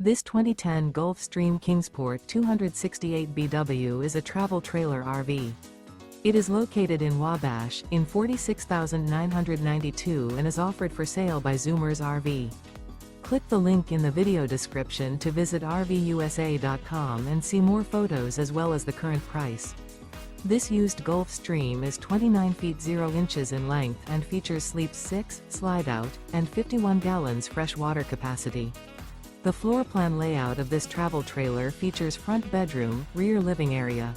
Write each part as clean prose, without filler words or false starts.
This 2010 Gulf Stream Kingsport 268BW is a travel trailer RV. It is located in Wabash, in 46,992 and is offered for sale by Zoomers RV. Click the link in the video description to visit RVUSA.com and see more photos as well as the current price. This used Gulf Stream is 29 feet 0 inches in length and features sleeps 6, Slideout, and 51 gallons fresh water capacity. The floor plan layout of this travel trailer features front bedroom, rear living area.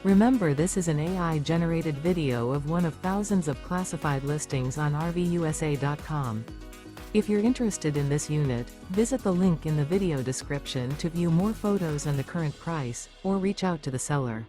Remember, this is an AI-generated video of one of thousands of classified listings on RVUSA.com. If you're interested in this unit, visit the link in the video description to view more photos and the current price, or reach out to the seller.